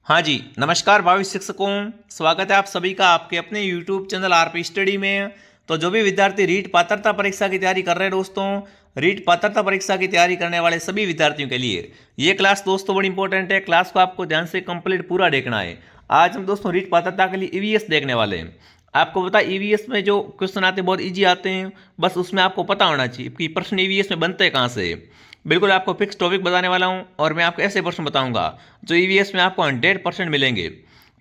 हाँ जी, नमस्कार भावी शिक्षकों। स्वागत है आप सभी का आपके अपने YouTube चैनल आरपी स्टडी में। तो जो भी विद्यार्थी रीट पात्रता परीक्षा की तैयारी कर रहे हैं दोस्तों, रीट पात्रता परीक्षा की तैयारी करने वाले सभी विद्यार्थियों के लिए ये क्लास दोस्तों बड़ी इंपॉर्टेंट है। क्लास को आपको ध्यान से कंप्लीट पूरा देखना है। आज हम दोस्तों रीट पात्रता के लिए ईवीएस देखने वाले हैं। आपको पता है ईवीएस में जो क्वेश्चन आते हैं बहुत ईजी आते हैं, बस उसमें आपको पता होना चाहिए कि प्रश्न ईवीएस में बनते हैं कहाँ से। बिल्कुल आपको फिक्स टॉपिक बताने वाला हूँ और मैं आपको ऐसे प्रश्न बताऊंगा जो ईवीएस में आपको 100% मिलेंगे।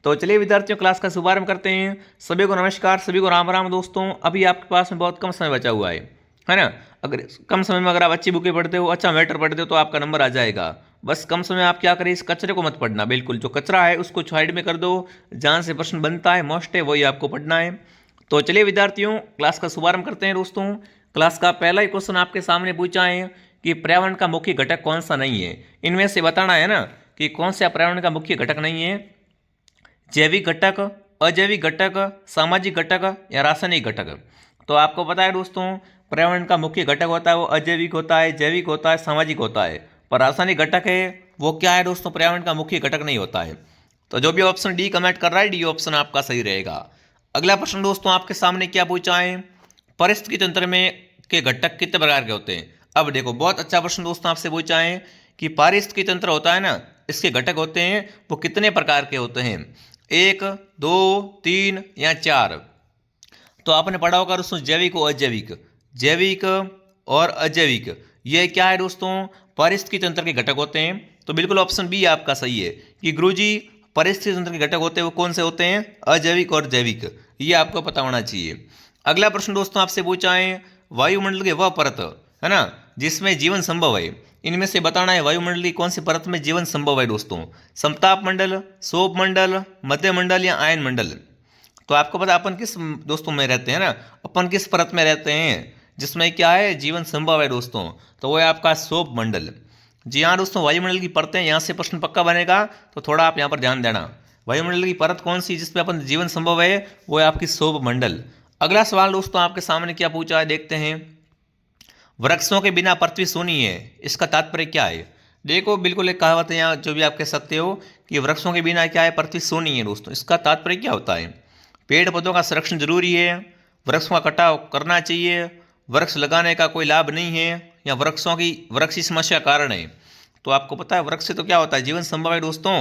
तो चलिए विद्यार्थियों, क्लास का शुभारंभ करते हैं। सभी को नमस्कार, सभी को राम राम दोस्तों। अभी आपके पास में बहुत कम समय बचा हुआ है ना। अगर कम समय में अगर आप अच्छी बुकें पढ़ते हो, अच्छा मैटर पढ़ते हो, तो आपका नंबर आ जाएगा। बस कम समय में आप क्या करें, इस कचरे को मत पढ़ना। बिल्कुल जो कचरा है उसको साइड में कर दो, जहाँ से प्रश्न बनता है मोस्ट है वही आपको पढ़ना है। तो चलिए विद्यार्थियों, क्लास का शुभारंभ करते हैं दोस्तों। क्लास का पहला ही क्वेश्चन आपके सामने पूछा है कि पर्यावरण का मुख्य घटक कौन सा नहीं है। इनमें से बताना है ना कि कौन सा पर्यावरण का मुख्य घटक नहीं है। जैविक घटक, अजैविक घटक, सामाजिक घटक या रासायनिक घटक। तो आपको पता है दोस्तों, पर्यावरण का मुख्य घटक होता है वो अजैविक होता है, जैविक होता है, सामाजिक होता है। पर रासायनिक घटक है वो क्या है दोस्तों, पर्यावरण का मुख्य घटक नहीं होता है। तो जो भी ऑप्शन डी कमेंट कर रहा है, डी ऑप्शन आपका सही रहेगा। अगला प्रश्न दोस्तों आपके सामने क्या पूछा है, परिस्थिति तंत्र में के घटक कितने प्रकार के होते हैं। अब देखो, बहुत अच्छा प्रश्न दोस्तों आपसे पूछा है कि पारिस्थितिकी तंत्र होता है ना, इसके घटक होते हैं वो कितने प्रकार के होते हैं, 1, 2, 3 या 4। तो आपने पढ़ा होगा दोस्तों जैविक और अजैविक, जैविक और अजैविक, ये क्या है दोस्तों, पारिस्थितिकी तंत्र के घटक होते हैं। तो बिल्कुल ऑप्शन बी आपका सही है कि गुरुजी पारिस्थितिकी तंत्र के घटक होते हैं वो कौन से होते हैं, अजैविक और जैविक। ये आपको पता होना चाहिए। अगला प्रश्न दोस्तों आपसे पूछा है वायुमंडल की वह परत है ना जिसमें जीवन संभव है। इनमें से बताना है वायुमंडल की कौन सी परत में जीवन संभव है दोस्तों, समताप मंडल, सोप मंडल, मध्य मंडल या आयन मंडल। तो आपको पता अपन किस दोस्तों में रहते हैं ना, अपन किस परत में रहते हैं जिसमें क्या है जीवन संभव है दोस्तों, तो वो है आपका सोप मंडल। जी हाँ दोस्तों, वायुमंडल की परतें, यहाँ से प्रश्न पक्का बनेगा तो थोड़ा आप यहाँ पर ध्यान देना। वायुमंडल की परत कौन सी जिसमें अपन जीवन संभव है, वो है आपकी सोप मंडल। अगला सवाल दोस्तों आपके सामने क्या पूछा है देखते हैं, वृक्षों के बिना पृथ्वी सूनी है, इसका तात्पर्य क्या है। देखो बिल्कुल एक कहावत है यहाँ जो भी आप कह सकते हो कि वृक्षों के बिना क्या है, पृथ्वी सूनी है दोस्तों। इसका तात्पर्य क्या होता है, पेड़ पौधों का संरक्षण जरूरी है, वृक्षों का कटाव करना चाहिए, वृक्ष लगाने का कोई लाभ नहीं है, या वृक्ष की समस्या कारण है। तो आपको पता है वृक्ष से तो क्या होता है, जीवन संभव है दोस्तों।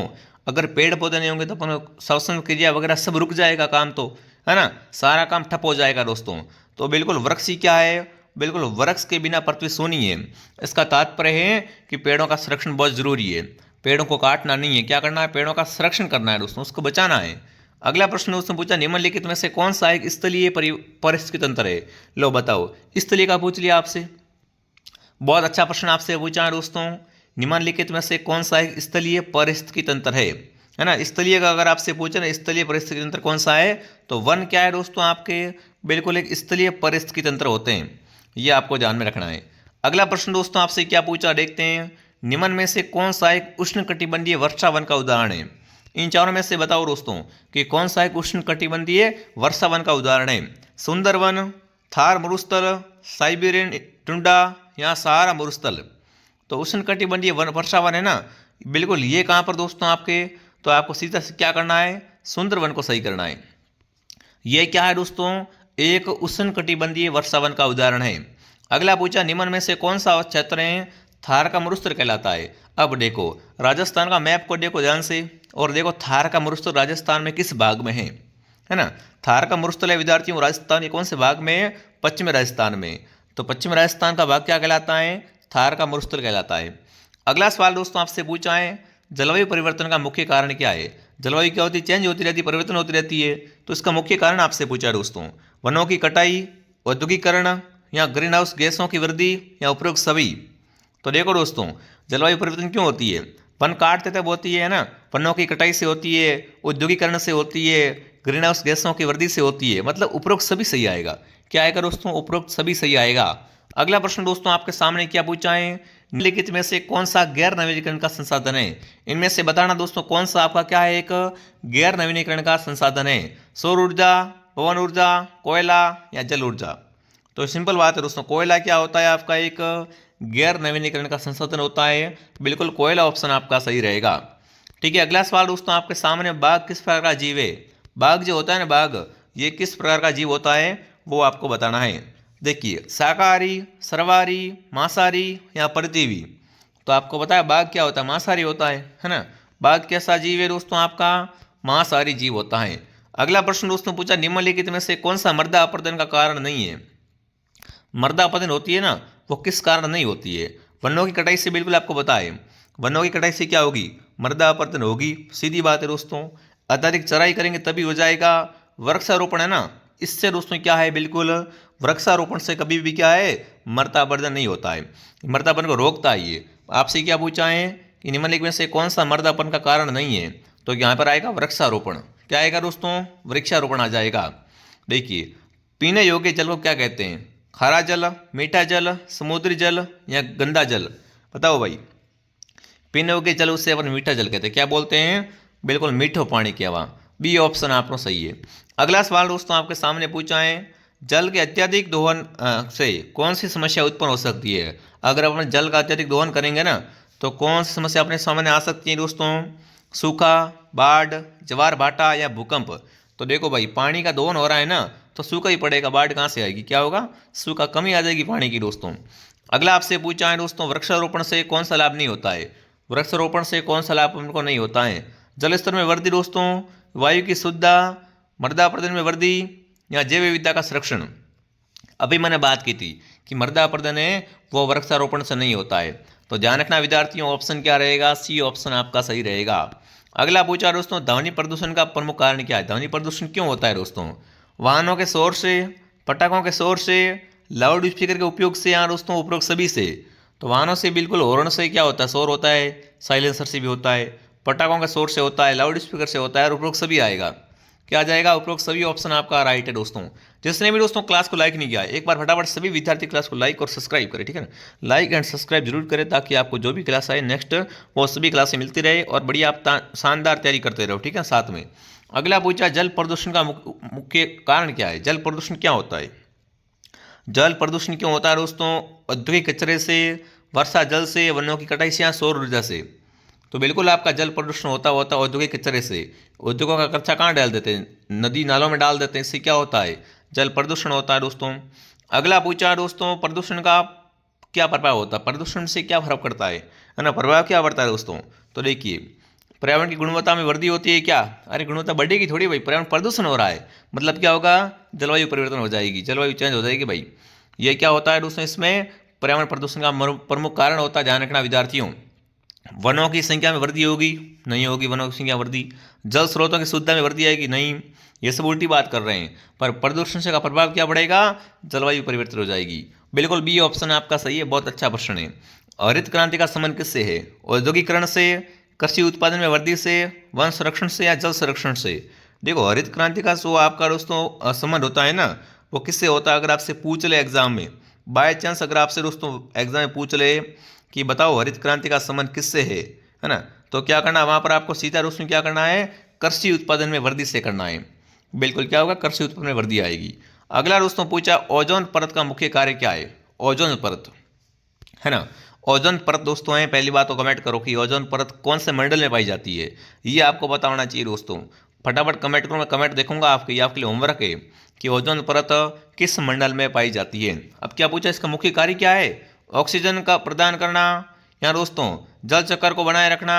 अगर पेड़ पौधे नहीं होंगे तो अपन श्वसन क्रिया वगैरह सब रुक जाएगा, काम तो है ना, सारा काम ठप हो जाएगा दोस्तों। तो बिल्कुल वृक्ष ही क्या है, बिल्कुल वृक्ष के बिना पृथ्वी सोनी है। इसका तात्पर्य है कि पेड़ों का संरक्षण बहुत जरूरी है, पेड़ों को काटना नहीं है, क्या करना है, पेड़ों का संरक्षण करना है दोस्तों, उसको बचाना है। अगला प्रश्न दोस्तों पूछा, निम्नलिखित में से कौन सा एक स्थलीय पारिस्थितिकी तंत्र है। लो बताओ, स्थलीय का पूछ लिया आपसे, बहुत अच्छा प्रश्न आपसे पूछा है दोस्तों। निम्नलिखित में से कौन सा एक स्थलीय पारिस्थितिकी तंत्र है ना। स्थलीय का अगर आपसे पूछे ना स्थलीय पारिस्थितिकी तंत्र कौन सा है, तो वन क्या है दोस्तों आपके, बिल्कुल एक स्थलीय पारिस्थितिकी तंत्र होते हैं, ये आपको ध्यान में रखना है। अगला प्रश्न दोस्तों आपसे क्या पूछा देखते हैं, निम्न में से कौन सा एक उष्णकटिबंधीय वर्षा वन का उदाहरण है। इन चारों में से बताओ दोस्तों कि कौन सा एक उष्णकटिबंधीय वर्षा वन का उदाहरण है। सुंदरवन, थार मरुस्थल, साइबेरियन टुंडा या सहारा मरुस्थल। तो उष्णकटिबंधीय वर्षा वन है ना, बिल्कुल ये कहाँ पर दोस्तों आपके, तो आपको सीधा से क्या करना है, सुंदरवन को सही करना है। ये क्या है दोस्तों, एक उष्णकटिबंधीय वर्षा वन का उदाहरण है। अगला पूछा, निम्न में से कौन सा क्षेत्र है थार का मरुस्थल कहलाता है। अब देखो राजस्थान का मैप को देखो ध्यान से, और देखो थार का मरुस्थल राजस्थान में किस भाग में है ना। थार का मरुस्थल है विद्यार्थियों राजस्थान के कौन से भाग में है, पश्चिम राजस्थान में। तो पश्चिम राजस्थान का भाग क्या कहलाता है, थार का मरुस्थल कहलाता है। अगला सवाल दोस्तों आपसे पूछा है, जलवायु परिवर्तन का मुख्य कारण क्या है। जलवायु क्या होती है, चेंज होती रहती है, परिवर्तन होती रहती है। तो इसका मुख्य कारण आपसे पूछा है दोस्तों, वनों की कटाई, औद्योगिकरण या ग्रीन हाउस गैसों की वृद्धि या उपरोक्त सभी। तो देखो दोस्तों, जलवायु परिवर्तन क्यों होती है, वन काटते तब होती है ना, वनों की कटाई से होती है, औद्योगिकरण से होती है, ग्रीन हाउस गैसों की वृद्धि से होती है। मतलब उपरोक्त सभी सही आएगा। क्या आएगा दोस्तों, उपरोक्त सभी सही आएगा। अगला प्रश्न दोस्तों आपके सामने क्या पूछा है, निम्नलिखित में से कौन सा गैर नवीनीकरण का संसाधन है। इनमें से बताना दोस्तों कौन सा आपका क्या है, एक गैर नवीनीकरण का संसाधन है। सौर ऊर्जा, पवन ऊर्जा, कोयला या जल ऊर्जा। तो सिंपल बात है दोस्तों, कोयला क्या होता है आपका, एक गैर नवीनीकरण का संसाधन होता है। बिल्कुल कोयला ऑप्शन आपका सही रहेगा। ठीक है। अगला सवाल दोस्तों आपके सामने, बाघ किस प्रकार का जीव है? बाघ जो होता है ना, बाघ, ये किस प्रकार का जीव होता है वो आपको बताना है। देखिए, शाकाहारी, सर्वाहारी, मांसाहारी या परजीवी। तो आपको पता है बाघ क्या होता है? मांसाहारी होता है ना। बाघ कैसा जीव है दोस्तों? आपका मांसाहारी जीव होता है। अगला प्रश्न दोस्तों पूछा, निम्नलिखित में से कौन सा मृदा अपरदन का कारण नहीं है? मृदा अपरदन होती है ना, वो किस कारण नहीं होती है? वनों की कटाई से, बिल्कुल आपको पता है। वनों की कटाई से क्या होगी? मृदा अपरदन होगी, सीधी बात है दोस्तों। अत्यधिक चराई करेंगे तभी हो जाएगा। वृक्षारोपण है ना, इससे दोस्तों क्या है, बिल्कुल वृक्षारोपण से कभी भी क्या है, मृदा अपरदन नहीं होता है। मृदा अपरदन को रोकता है ये। आपसे क्या पूछा है कि निम्नलिखित में से कौन सा मृदा अपरदन का कारण नहीं है? तो यहाँ पर आएगा वृक्षारोपण। क्या आएगा दोस्तों? वृक्षारोपण आ जाएगा। देखिए, पीने योग्य जल को क्या कहते हैं? खारा जल, मीठा जल, समुद्री जल या गंदा जल? बताओ भाई। पीने योग्य जल उसे अपन मीठा जल कहते हैं। क्या बोलते हैं? बिल्कुल मीठो पानी कहवा। बी ऑप्शन आपको सही है। अगला सवाल दोस्तों आपके सामने पूछा है, जल के अत्यधिक दोहन से कौन सी समस्या उत्पन्न हो सकती है? अगर अपन जल का अत्यधिक दोहन करेंगे ना, तो कौन सी समस्या अपने सामने आ सकती है दोस्तों? सूखा, बाढ़, ज्वार भाटा या भूकंप? तो देखो भाई, पानी का दोहन हो रहा है ना, तो सूखा ही पड़ेगा, बाढ़ कहाँ से आएगी? क्या होगा? सूखा, कमी आ जाएगी पानी की दोस्तों। अगला आपसे पूछा है दोस्तों, वृक्षारोपण से कौन सा लाभ नहीं होता है? वृक्षारोपण से कौन सा लाभ हमको नहीं होता है? जल स्तर में वृद्धि दोस्तों, वायु की शुद्धता, मृदा अपरदन में वृद्धि या जैव विविधता का संरक्षण? अभी मैंने बात की थी कि मृदा अपरदन है वो वृक्षारोपण से नहीं होता है। तो ध्यान रखना विद्यार्थियों, ऑप्शन क्या रहेगा? सी ऑप्शन आपका सही रहेगा। अगला पूछा दोस्तों, ध्वनि प्रदूषण का प्रमुख कारण क्या है? ध्वनि प्रदूषण क्यों होता है दोस्तों? वाहनों के शोर से, पटाखों के शोर से, लाउड स्पीकर के उपयोग से या दोस्तों उपरोक्त सभी से? तो वाहनों से, बिल्कुल हॉर्न से क्या होता है? शोर होता है। साइलेंसर से भी होता है, पटाखों का शोर से होता है, लाउड स्पीकर से होता है और उपरोक्त सभी आएगा। क्या आ जाएगा? उपरोक्त सभी ऑप्शन आपका राइट है दोस्तों। जिसने भी दोस्तों क्लास को लाइक नहीं किया, एक बार फटाफट सभी विद्यार्थी क्लास को लाइक और सब्सक्राइब करें, ठीक है ना। लाइक एंड सब्सक्राइब जरूर करें, ताकि आपको जो भी क्लास आए नेक्स्ट, वो सभी क्लासें मिलती रहे और बढ़िया आप शानदार तैयारी करते रहो, ठीक है साथ में। अगला पूछा, जल प्रदूषण का मुख्य कारण क्या है? जल प्रदूषण क्या होता है? जल प्रदूषण क्यों होता है दोस्तों? औद्योगिक कचरे से, वर्षा जल से, वनों की कटाई से या सौर ऊर्जा से? तो बिल्कुल आपका जल प्रदूषण होता है औद्योगिक कचरे से। उद्योगों का कचरा कहाँ डाल देते हैं? नदी नालों में डाल देते हैं। इससे क्या होता है? जल प्रदूषण होता है दोस्तों। अगला पूछा दोस्तों, प्रदूषण का क्या प्रभाव होता है? प्रदूषण से क्या फर्क पड़ता है ना, प्रभाव क्या पड़ता है दोस्तों? तो देखिए, पर्यावरण की गुणवत्ता में वृद्धि होती है। क्या? अरे गुणवत्ता बढ़ेगी थोड़ी भाई, पर्यावरण प्रदूषण हो रहा है, मतलब क्या होगा? जलवायु परिवर्तन हो जाएगी, जलवायु चेंज हो जाएगी भाई। ये क्या होता है दोस्तों? इसमें पर्यावरण प्रदूषण का प्रमुख कारण होता है, ध्यान रखना विद्यार्थियों। वनों की संख्या में वृद्धि होगी? नहीं होगी वनों की संख्या वृद्धि। जल स्रोतों की शुद्धता में वृद्धि आएगी? नहीं। ये सब उल्टी बात कर रहे हैं। पर प्रदूषण से का प्रभाव क्या पड़ेगा? जलवायु परिवर्तन हो जाएगी। बिल्कुल बी ऑप्शन आपका सही है, बहुत अच्छा प्रश्न है। हरित क्रांति का संबंध किससे है? औद्योगिकरण से, कृषि उत्पादन में वृद्धि से, वन संरक्षण से या जल संरक्षण से? देखो, हरित क्रांति का जो आपका दोस्तों संबंध होता है ना, वो किससे होता है? अगर आपसे पूछ ले एग्जाम में, बाय चांस अगर आपसे दोस्तों एग्जाम में पूछ ले कि बताओ हरित क्रांति का संबंध किससे है ना, तो क्या करना है वहाँ पर आपको? सीधा दोस्तों क्या करना है? कृषि उत्पादन में वृद्धि से करना है। बिल्कुल क्या होगा? कृषि उत्पादन में वृद्धि आएगी। अगला दोस्तों पूछा, ओजोन परत का मुख्य कार्य क्या है? ओजोन परत है ना, ओजोन परत दोस्तों है, पहली बात तो कमेंट करो कि ओजोन परत कौन से मंडल में पाई जाती है, ये आपको पता होना चाहिए दोस्तों। फटाफट कमेंट करो, मैं कमेंट देखूंगा आपके, ये आपके लिए होमवर्क है कि ओजोन परत किस मंडल में पाई जाती है। अब क्या पूछा, इसका मुख्य कार्य क्या है? ऑक्सीजन का प्रदान करना या दोस्तों जल चक्र को बनाए रखना,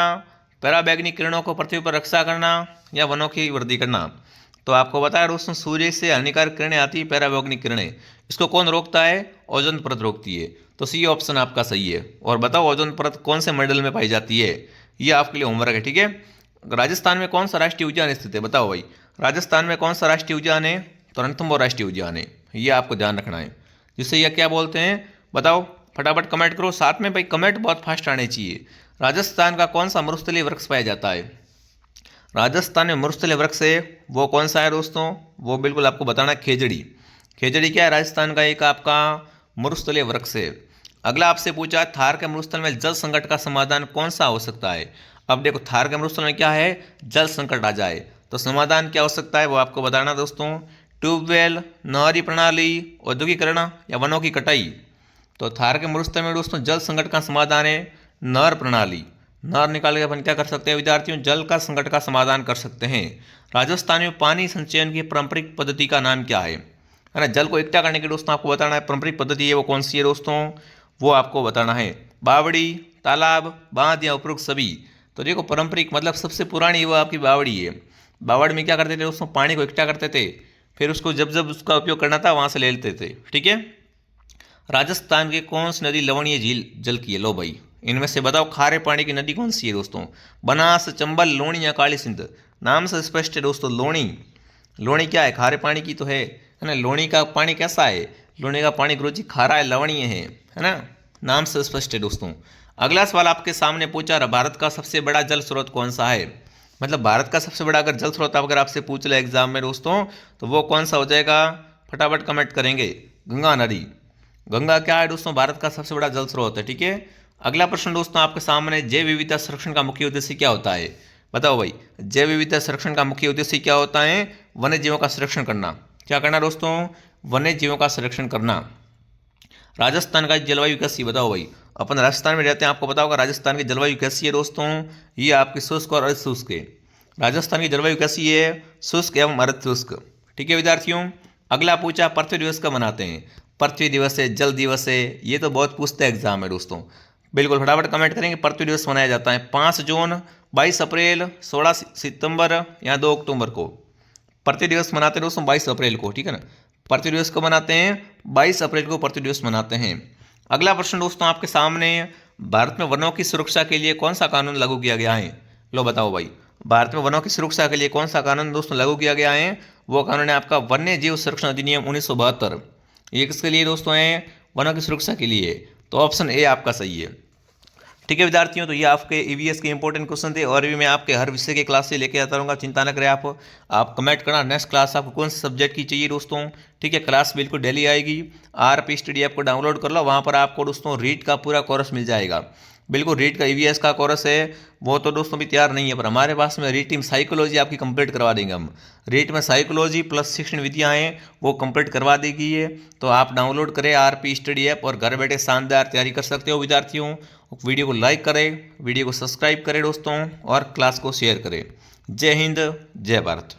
पराबैंगनी किरणों को पृथ्वी पर रक्षा करना या वनों की वृद्धि करना? तो आपको बताया दोस्तों, सूर्य से हानिकारक किरणें आती है, पराबैंगनिक किरणें, इसको कौन रोकता है? ओजोन परत रोकती है। तो सी ऑप्शन आपका सही है। और बताओ ओजोन परत कौन से मंडल में पाई जाती है, ये आपके लिए होमवर्क है, ठीक है। राजस्थान में कौन सा राष्ट्रीय उद्यान स्थित है? बताओ भाई, राजस्थान में कौन सा राष्ट्रीय उद्यान है? तो रणथंभौर राष्ट्रीय उद्यान है, ये आपको ध्यान रखना है। जिससे यह क्या बोलते हैं, बताओ फटाफट कमेंट करो, साथ में भाई कमेंट बहुत फास्ट आने चाहिए। राजस्थान का कौन सा मरुस्थलीय वृक्ष पाया जाता है? राजस्थान में मरुस्थलीय वृक्ष है वो कौन सा है दोस्तों? वो बिल्कुल आपको बताना, खेजड़ी। खेजड़ी क्या है? राजस्थान का एक आपका मरुस्थलीय वृक्ष है। अगला आपसे पूछा, थार के मरुस्थल में जल संकट का समाधान कौन सा हो सकता है? अब देखो, थार के मरुस्थल में क्या है? जल संकट आ जाए तो समाधान क्या हो सकता है, वो आपको बताना दोस्तों। ट्यूबवेल, नहरी प्रणाली, औद्योगिकरण या वनों की कटाई? तो थार के मरुस्थल में दोस्तों जल संकट का समाधान है नहर प्रणाली। नार निकाल के अपन क्या कर सकते हैं विद्यार्थियों, जल का संकट का समाधान कर सकते हैं। राजस्थान में पानी संचयन की पारंपरिक पद्धति का नाम क्या है ना। जल को इकट्ठा करने के दोस्तों आपको बताना है पारंपरिक पद्धति है वो कौन सी है दोस्तों, वो आपको बताना है। बावड़ी, तालाब, बांध या उपरोक्त सभी। तो देखो पारंपरिक मतलब सबसे पुरानी वो आपकी बावड़ी है। बावड़ी में क्या करते थे दोस्तों, पानी को इकट्ठा करते थे, फिर उसको जब जब उसका उपयोग करना था वहाँ से ले लेते थे। ठीक है। राजस्थान की कौन सी नदी लवणीय झील जल की है, लो भाई इनमें से बताओ खारे पानी की नदी कौन सी है दोस्तों, बनास, चंबल, लोणी या काली सिंध। नाम से स्पष्ट है दोस्तों, लोणी। लोणी क्या है, खारे पानी की तो है ना। लोणी का पानी कैसा है, लोणी का पानी गुरुजी खारा है, लवणीय है ना। नाम से स्पष्ट है दोस्तों। अगला सवाल आपके सामने पूछा रहा, भारत का सबसे बड़ा जल स्रोत कौन सा है। मतलब भारत का सबसे बड़ा अगर जल स्रोत अगर आपसे पूछ ले एग्जाम में दोस्तों, तो वो कौन सा हो जाएगा, फटाफट कमेंट करेंगे। गंगा नदी। गंगा क्या है दोस्तों, भारत का सबसे बड़ा जल स्रोत है। ठीक है। अगला प्रश्न दोस्तों आपके सामने, जैव विविधता संरक्षण का मुख्य उद्देश्य क्या होता है। बताओ भाई, जैव विविधता संरक्षण का मुख्य उद्देश्य क्या होता है, वन्य जीवों का संरक्षण करना। क्या करना दोस्तों, वन्य जीवों का संरक्षण करना। राजस्थान का जलवायु कैसी, बताओ भाई। अपन राजस्थान में रहते हैं, आपको बताओ राजस्थान की जलवायु कैसी है दोस्तों, ये आपकी शुष्क और अर्धशुष्क है। राजस्थान की जलवायु कैसी है, शुष्क एवं अर्धशुष्क। ठीक है विद्यार्थियों। अगला पूछा, पृथ्वी दिवस कब मनाते हैं। पृथ्वी दिवस है, जल दिवस है, ये तो बहुत पूछते हैं एग्जाम में दोस्तों। बिल्कुल फटाफट कमेंट करेंगे। पृथ्वी दिवस मनाया जाता है 5 जून, 22 अप्रैल, 16 सितंबर या 2 अक्टूबर को। पृथ्वी दिवस मनाते हैं दोस्तों 22 अप्रैल को। ठीक है ना। पृथ्वी दिवस को मनाते हैं 22 अप्रैल को पृथ्वी दिवस मनाते हैं। अगला प्रश्न दोस्तों आपके सामने, भारत में वनों की सुरक्षा के लिए कौन सा कानून लागू किया गया है। लो बताओ भाई, भारत में वनों की सुरक्षा के लिए कौन सा कानून दोस्तों लागू किया गया है, वो कानून है आपका वन्य जीव संरक्षण अधिनियम 1972। ये किसके लिए दोस्तों है, वनों की सुरक्षा के लिए। तो ऑप्शन ए आपका सही है। ठीक है विद्यार्थियों, तो ये आपके ईवीएस के इंपॉर्टेंट क्वेश्चन थे और भी मैं आपके हर विषय के क्लास से लेके आता रहूँगा, चिंता न करें आप कमेंट करना नेक्स्ट क्लास आपको कौन से सब्जेक्ट की चाहिए दोस्तों। ठीक है। क्लास बिल्कुल डेली आएगी। आरपी स्टडी ऐप को डाउनलोड कर लो, वहाँ पर आपको दोस्तों रीड का पूरा कोर्स मिल जाएगा। बिल्कुल रीड का ईवीएस का कोर्स है वो तो दोस्तों भी तैयार नहीं है, पर हमारे पास में रीट टीम साइकोलॉजी आपकी कंप्लीट करवा देंगे हम। रीट में साइकोलॉजी प्लस शिक्षण विधियाँ हैं वो कंप्लीट करवा देगी ये। तो आप डाउनलोड करें आरपी स्टडी ऐप और घर बैठे शानदार तैयारी कर सकते हो विद्यार्थियों। वीडियो को लाइक करें, वीडियो को सब्सक्राइब करें दोस्तों और क्लास को शेयर करें। जय हिंद, जय भारत।